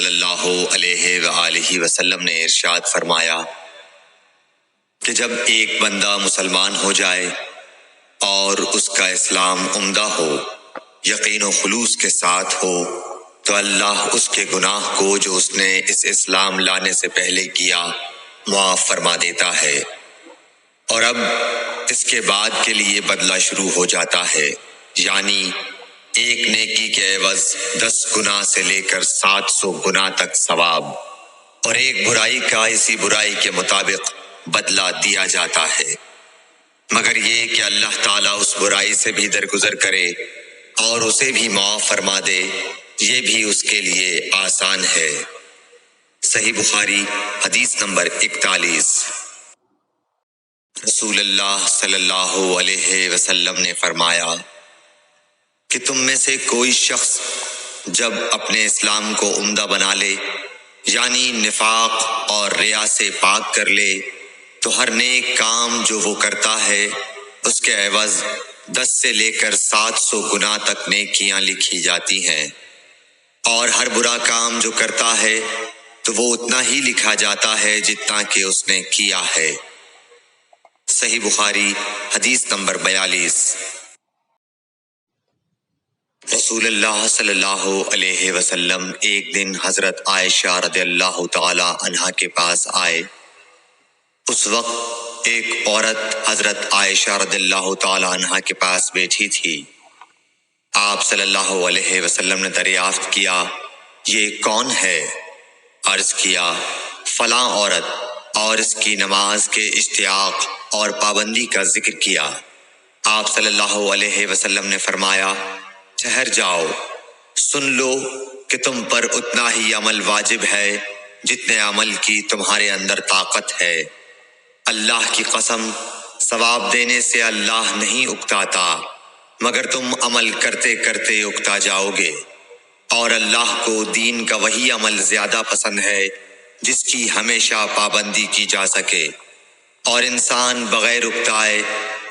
صلی اللہ علیہ وآلہ وسلم نے ارشاد فرمایا کہ جب ایک بندہ مسلمان ہو جائے اور اس کا اسلام عمدہ ہو، یقین و خلوص کے ساتھ ہو، تو اللہ اس کے گناہ کو جو اس نے اس اسلام لانے سے پہلے کیا معاف فرما دیتا ہے، اور اب اس کے بعد کے لیے بدلہ شروع ہو جاتا ہے، یعنی ایک نیکی کے عوض 10 گناہ سے لے کر 700 گناہ تک ثواب، اور ایک برائی کا اسی برائی کے مطابق بدلہ دیا جاتا ہے، مگر یہ کہ اللہ تعالیٰ اس برائی سے بھی درگزر کرے اور اسے بھی معاف فرما دے، یہ بھی اس کے لیے آسان ہے۔ صحیح بخاری حدیث نمبر 41۔ رسول اللہ صلی اللہ علیہ وسلم نے فرمایا کہ تم میں سے کوئی شخص جب اپنے اسلام کو عمدہ بنا لے، یعنی نفاق اور ریا سے پاک کر لے، تو ہر نیک کام جو وہ کرتا ہے اس کے عوض 10 سے لے کر 700 گناہ تک نیکیاں لکھی جاتی ہیں، اور ہر برا کام جو کرتا ہے تو وہ اتنا ہی لکھا جاتا ہے جتنا کہ اس نے کیا ہے۔ صحیح بخاری حدیث نمبر 42۔ رسول اللہ صلی اللہ علیہ وسلم ایک دن حضرت عائشہ رضی اللہ تعالی عنہا کے پاس آئے۔ اس وقت ایک عورت حضرت عائشہ رضی اللہ تعالی عنہا کے پاس بیٹھی تھی۔ آپ صلی اللہ علیہ وسلم نے دریافت کیا، یہ کون ہے؟ عرض کیا، فلاں عورت، اور اس کی نماز کے اشتیاق اور پابندی کا ذکر کیا۔ آپ صلی اللہ علیہ وسلم نے فرمایا، ٹھہر جاؤ، سن لو کہ تم پر اتنا ہی عمل واجب ہے جتنے عمل کی تمہارے اندر طاقت ہے۔ اللہ کی قسم، ثواب دینے سے اللہ نہیں اکتاتا، مگر تم عمل کرتے کرتے اکتا جاؤ گے، اور اللہ کو دین کا وہی عمل زیادہ پسند ہے جس کی ہمیشہ پابندی کی جا سکے، اور انسان بغیر اکتائے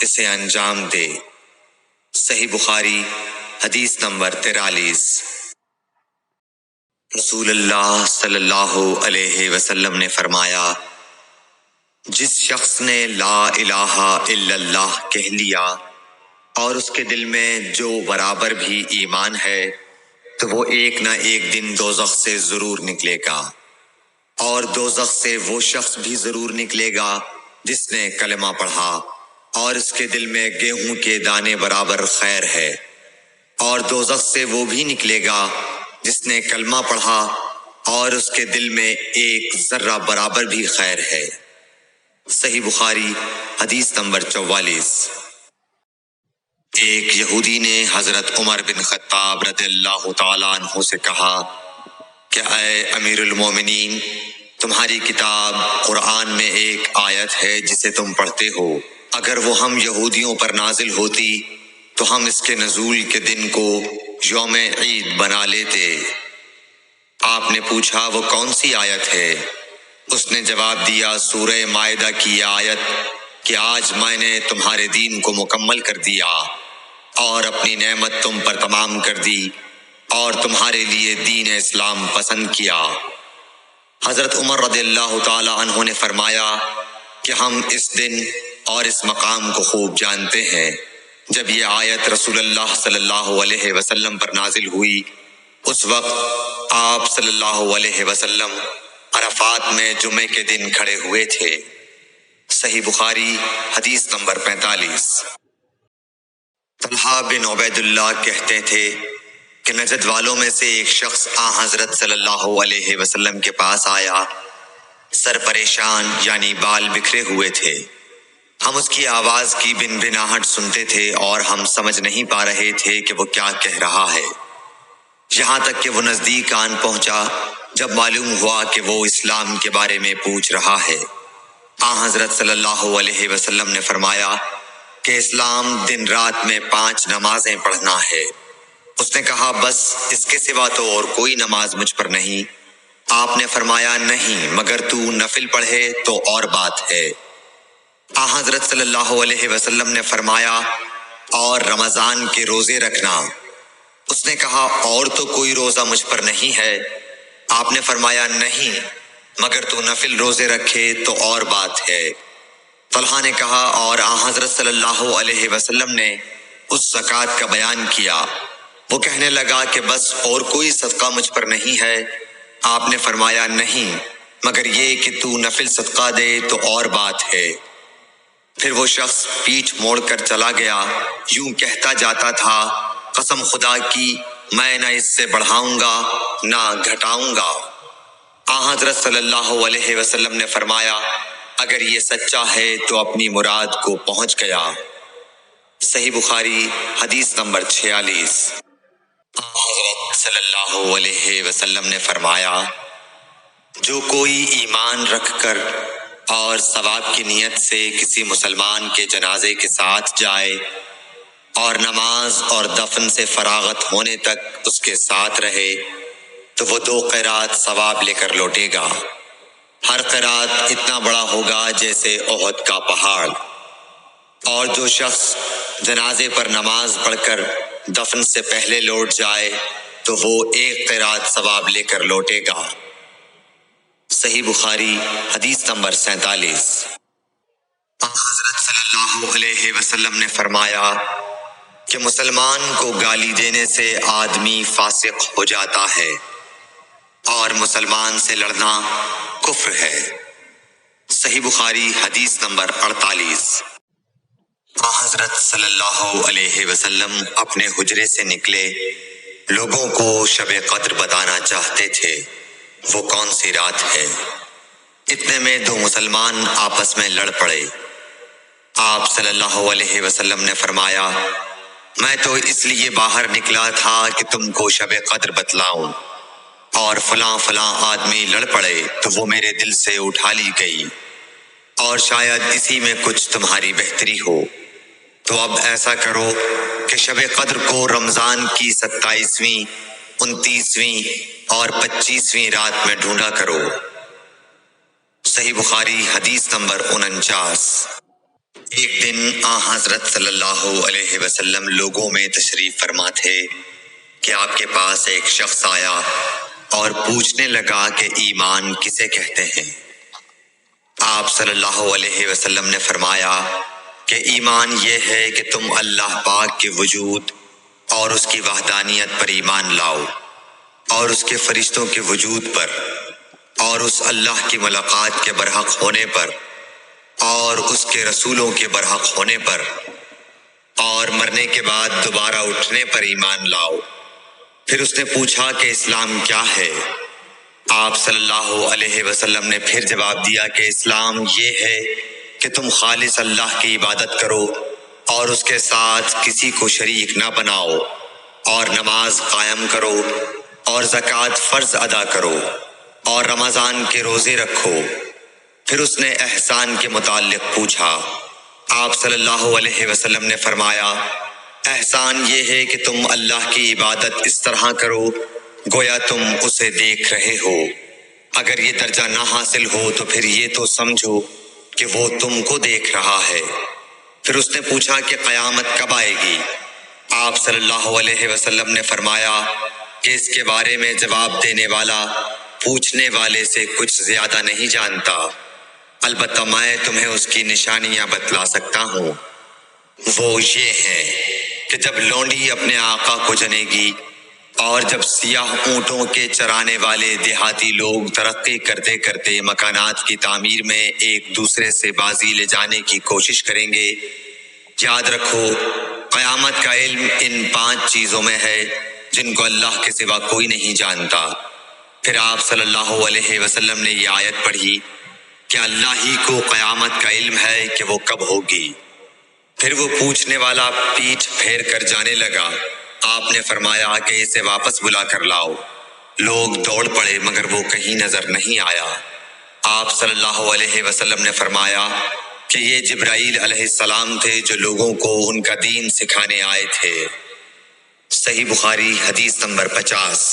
اسے انجام دے۔ صحیح بخاری حدیث نمبر 43۔ رسول اللہ صلی اللہ علیہ وسلم نے فرمایا، جس شخص نے لا الہ الا اللہ کہہ لیا اور اس کے دل میں جو برابر بھی ایمان ہے، تو وہ ایک نہ ایک دن دوزخ سے ضرور نکلے گا، اور دوزخ سے وہ شخص بھی ضرور نکلے گا جس نے کلمہ پڑھا اور اس کے دل میں گیہوں کے دانے برابر خیر ہے، اور دوزخ سے وہ بھی نکلے گا جس نے کلمہ پڑھا اور اس کے دل میں ایک ذرہ برابر بھی خیر ہے۔ صحیح بخاری حدیث نمبر 44۔ ایک یہودی نے حضرت عمر بن خطاب رضی اللہ تعالیٰ عنہ سے کہا کہ اے امیر المومنین، تمہاری کتاب قرآن میں ایک آیت ہے جسے تم پڑھتے ہو، اگر وہ ہم یہودیوں پر نازل ہوتی تو ہم اس کے نزول کے دن کو یوم عید بنا لیتے۔ آپ نے پوچھا، وہ کون سی آیت ہے؟ اس نے جواب دیا، سورہ مائدہ کی یہ آیت کہ آج میں نے تمہارے دین کو مکمل کر دیا اور اپنی نعمت تم پر تمام کر دی اور تمہارے لیے دین اسلام پسند کیا۔ حضرت عمر رضی اللہ تعالی عنہ نے فرمایا کہ ہم اس دن اور اس مقام کو خوب جانتے ہیں۔ جب یہ آیت رسول اللہ صلی اللہ علیہ وسلم پر نازل ہوئی، اس وقت آپ صلی اللہ علیہ وسلم عرفات میں جمعے کے دن کھڑے ہوئے تھے۔ صحیح بخاری حدیث نمبر 45۔ طلحہ بن عبید اللہ کہتے تھے کہ نجد والوں میں سے ایک شخص حضرت صلی اللہ علیہ وسلم کے پاس آیا، سر پریشان یعنی بال بکھرے ہوئے تھے۔ ہم اس کی آواز کی بنبناہٹ سنتے تھے اور ہم سمجھ نہیں پا رہے تھے کہ وہ کیا کہہ رہا ہے، یہاں تک کہ وہ نزدیک آن پہنچا جب معلوم ہوا کہ وہ اسلام کے بارے میں پوچھ رہا ہے۔ حضرت صلی اللہ علیہ وسلم نے فرمایا کہ اسلام دن رات میں 5 نمازیں پڑھنا ہے۔ اس نے کہا، بس اس کے سوا تو اور کوئی نماز مجھ پر نہیں۔ آپ نے فرمایا، نہیں، مگر تو نفل پڑھے تو اور بات ہے۔ حضرت صلی اللہ علیہ وسلم نے فرمایا، اور رمضان کے روزے رکھنا۔ اس نے کہا، اور تو کوئی روزہ مجھ پر نہیں ہے۔ آپ نے فرمایا نہیں، مگر تو نفل روزے رکھے تو اور بات ہے۔ طلحہ نے کہا اور حضرت صلی اللہ علیہ وسلم نے اس زکوٰۃ کا بیان کیا۔ وہ کہنے لگا کہ بس اور کوئی صدقہ مجھ پر نہیں ہے؟ آپ نے فرمایا نہیں، مگر یہ کہ تو نفل صدقہ دے تو اور بات ہے۔ پھر وہ شخص پیٹھ موڑ کر چلا گیا، یوں کہتا جاتا تھا، قسم خدا کی میں نہ اس سے بڑھاؤں گا نہ گھٹاؤں گا۔ حضرت صلی اللہ علیہ وسلم نے فرمایا اگر یہ سچا ہے تو اپنی مراد کو پہنچ گیا۔ صحیح بخاری حدیث نمبر 46۔ حضرت صلی اللہ علیہ وسلم نے فرمایا جو کوئی ایمان رکھ کر اور ثواب کی نیت سے کسی مسلمان کے جنازے کے ساتھ جائے اور نماز اور دفن سے فراغت ہونے تک اس کے ساتھ رہے تو وہ 2 قیرات ثواب لے کر لوٹے گا۔ ہر قیرات اتنا بڑا ہوگا جیسے احد کا پہاڑ۔ اور جو شخص جنازے پر نماز پڑھ کر دفن سے پہلے لوٹ جائے تو وہ 1 قیرات ثواب لے کر لوٹے گا۔ صحیح بخاری حدیث نمبر 47۔ حضرت صلی اللہ علیہ وسلم نے فرمایا کہ مسلمان کو گالی دینے سے آدمی فاسق ہو جاتا ہے اور مسلمان سے لڑنا کفر ہے۔ صحیح بخاری حدیث نمبر 48۔ حضرت صلی اللہ علیہ وسلم اپنے حجرے سے نکلے، لوگوں کو شب قدر بتانا چاہتے تھے وہ کون سی رات ہے۔ اتنے میں 2 مسلمان آپس میں لڑ پڑے۔ آپ صلی اللہ علیہ وسلم نے فرمایا میں تو اس لیے باہر نکلا تھا کہ تم کو شب قدر بتلاؤں، اور فلاں فلاں آدمی لڑ پڑے تو وہ میرے دل سے اٹھا لی گئی، اور شاید اسی میں کچھ تمہاری بہتری ہو۔ تو اب ایسا کرو کہ شب قدر کو رمضان کی 27ویں، 29ویں اور 25ویں رات میں ڈھونڈا کرو۔ صحیح بخاری حدیث نمبر 49۔ ایک دن حضرت صلی اللہ علیہ وسلم لوگوں میں تشریف فرما تھے کہ آپ کے پاس ایک شخص آیا اور پوچھنے لگا کہ ایمان کسے کہتے ہیں؟ آپ صلی اللہ علیہ وسلم نے فرمایا کہ ایمان یہ ہے کہ تم اللہ پاک کے وجود اور اس کی وحدانیت پر ایمان لاؤ، اور اس کے فرشتوں کے وجود پر، اور اس اللہ کی ملاقات کے برحق ہونے پر، اور اس کے رسولوں کے برحق ہونے پر، اور مرنے کے بعد دوبارہ اٹھنے پر ایمان لاؤ۔ پھر اس نے پوچھا کہ اسلام کیا ہے؟ آپ صلی اللہ علیہ وسلم نے پھر جواب دیا کہ اسلام یہ ہے کہ تم خالص اللہ کی عبادت کرو اور اس کے ساتھ کسی کو شریک نہ بناؤ، اور نماز قائم کرو، اور زکوٰۃ فرض ادا کرو، اور رمضان کے روزے رکھو۔ پھر اس نے احسان کے متعلق پوچھا۔ آپ صلی اللہ علیہ وسلم نے فرمایا احسان یہ ہے کہ تم اللہ کی عبادت اس طرح کرو گویا تم اسے دیکھ رہے ہو۔ اگر یہ درجہ نہ حاصل ہو تو پھر یہ تو سمجھو کہ وہ تم کو دیکھ رہا ہے۔ پھر اس نے پوچھا کہ قیامت کب آئے گی؟ آپ صلی اللہ علیہ وسلم نے فرمایا کہ اس کے بارے میں جواب دینے والا پوچھنے والے سے کچھ زیادہ نہیں جانتا، البتہ میں تمہیں اس کی نشانیاں بتلا سکتا ہوں۔ وہ یہ ہیں کہ جب لونڈی اپنے آقا کو جنے گی، اور جب سیاہ اونٹوں کے چرانے والے دیہاتی لوگ ترقی کرتے کرتے مکانات کی تعمیر میں ایک دوسرے سے بازی لے جانے کی کوشش کریں گے، یاد رکھو قیامت کا علم ان 5 چیزوں میں ہے جن کو اللہ کے سوا کوئی نہیں جانتا۔ پھر آپ صلی اللہ علیہ وسلم نے یہ آیت پڑھی کہ اللہ ہی کو قیامت کا علم ہے کہ وہ کب ہوگی۔ پھر وہ پوچھنے والا پیٹھ پھیر کر جانے لگا۔ آپ نے فرمایا کہ اسے واپس بلا کر لاؤ۔ لوگ دوڑ پڑے مگر وہ کہیں نظر نہیں آیا۔ آپ صلی اللہ علیہ وسلم نے فرمایا کہ یہ جبرائیل علیہ السلام تھے جو لوگوں کو ان کا دین سکھانے آئے تھے۔ صحیح بخاری حدیث نمبر 50۔